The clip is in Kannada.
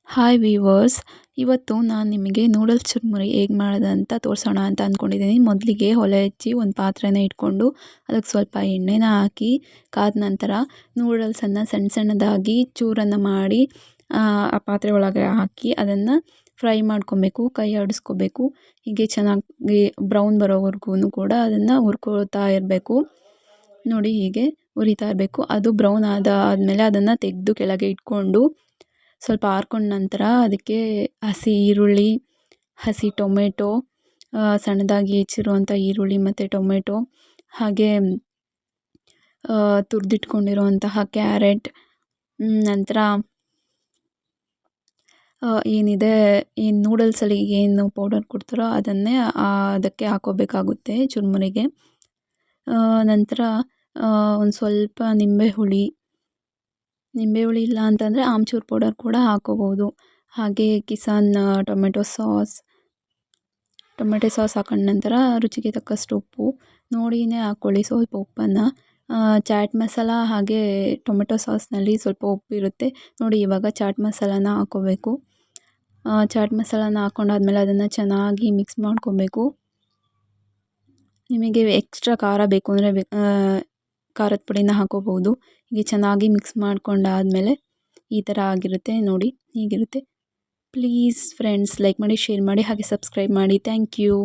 ಹಾಯ್ ವೀವರ್ಸ್, ಇವತ್ತು ನಾನು ನಿಮಗೆ ನೂಡಲ್ಸ್ ಚುರ್ಮುರಿ ಹೇಗೆ ಮಾಡೋದು ಅಂತ ತೋರಿಸೋಣ ಅಂತ ಅಂದ್ಕೊಂಡಿದ್ದೀನಿ. ಮೊದಲಿಗೆ ಒಲೆ ಹಚ್ಚಿ ಒಂದು ಪಾತ್ರೆನ ಇಟ್ಕೊಂಡು ಅದಕ್ಕೆ ಸ್ವಲ್ಪ ಎಣ್ಣೆನ ಹಾಕಿ ಕಾದ ನಂತರ ನೂಡಲ್ಸನ್ನು ಸಣ್ಣ ಸಣ್ಣದಾಗಿ ಚೂರನ್ನು ಮಾಡಿ ಆ ಪಾತ್ರೆ ಒಳಗೆ ಹಾಕಿ ಅದನ್ನು ಫ್ರೈ ಮಾಡ್ಕೊಬೇಕು, ಕೈ ಆಡಿಸ್ಕೋಬೇಕು. ಹೀಗೆ ಚೆನ್ನಾಗಿ ಬ್ರೌನ್ ಬರೋವರೆಗೂ ಕೂಡ ಅದನ್ನು ಹುರ್ಕೋತಾ ಇರಬೇಕು. ನೋಡಿ, ಹೀಗೆ ಹುರಿತಾ ಇರಬೇಕು. ಅದು ಬ್ರೌನ್ ಆದಮೇಲೆ ಅದನ್ನು ತೆಗೆದು ಕೆಳಗೆ ಇಟ್ಕೊಂಡು ಸ್ವಲ್ಪ ಆರ್ಕೊಂಡ ನಂತರ ಅದಕ್ಕೆ ಹಸಿ ಈರುಳ್ಳಿ, ಹಸಿ ಟೊಮೆಟೊ, ಸಣ್ಣದಾಗಿ ಹೆಚ್ಚಿರುವಂಥ ಈರುಳ್ಳಿ ಮತ್ತು ಟೊಮೆಟೊ, ಹಾಗೆ ತುರಿದಿಟ್ಕೊಂಡಿರುವಂತಹ ಕ್ಯಾರೆಟ್, ನಂತರ ಏನಿದೆ ಏನು ನೂಡಲ್ಸಲ್ಲಿ ಏನು ಪೌಡರ್ ಕೊಡ್ತಾರೋ ಅದನ್ನೇ ಅದಕ್ಕೆ ಹಾಕ್ಕೋಬೇಕಾಗುತ್ತೆ ಚುರ್ಮುರಿಗೆ. ನಂತರ ಒಂದು ಸ್ವಲ್ಪ ನಿಂಬೆಹುಳಿ ಇಲ್ಲ ಅಂತಂದರೆ ಆಮ್ಚೂರ್ ಪೌಡರ್ ಕೂಡ ಹಾಕ್ಕೋಬೋದು. ಹಾಗೆ ಕಿಸಾನ್ ಟೊಮೆಟೊ ಸಾಸ್ ಹಾಕೊಂಡ ನಂತರ ರುಚಿಗೆ ತಕ್ಕಷ್ಟು ಉಪ್ಪು ನೋಡಿಯೇ ಹಾಕ್ಕೊಳ್ಳಿ, ಸ್ವಲ್ಪ ಉಪ್ಪನ್ನು. ಚಾಟ್ ಮಸಾಲ ಹಾಗೆ ಟೊಮೆಟೊ ಸಾಸ್ನಲ್ಲಿ ಸ್ವಲ್ಪ ಉಪ್ಪಿರುತ್ತೆ ನೋಡಿ. ಇವಾಗ ಚಾಟ್ ಮಸಾಲಾನ ಹಾಕ್ಕೋಬೇಕು. ಚಾಟ್ ಮಸಾಲಾನ ಹಾಕ್ಕೊಂಡಾದ್ಮೇಲೆ ಅದನ್ನು ಚೆನ್ನಾಗಿ ಮಿಕ್ಸ್ ಮಾಡ್ಕೊಬೇಕು. ನಿಮಗೆ ಎಕ್ಸ್ಟ್ರಾ ಖಾರ ಬೇಕು ಅಂದರೆ ಖಾರದ ಪುಡಿನ ಹಾಕ್ಕೋಬೋದು. ಹೀಗೆ ಚೆನ್ನಾಗಿ ಮಿಕ್ಸ್ ಮಾಡ್ಕೊಂಡಾದಮೇಲೆ ಈ ಥರ ಆಗಿರುತ್ತೆ ನೋಡಿ, ಹೀಗಿರುತ್ತೆ. ಪ್ಲೀಸ್ ಫ್ರೆಂಡ್ಸ್, ಲೈಕ್ ಮಾಡಿ, ಶೇರ್ ಮಾಡಿ, ಹಾಗೆ ಸಬ್ಸ್ಕ್ರೈಬ್ ಮಾಡಿ. Thank you.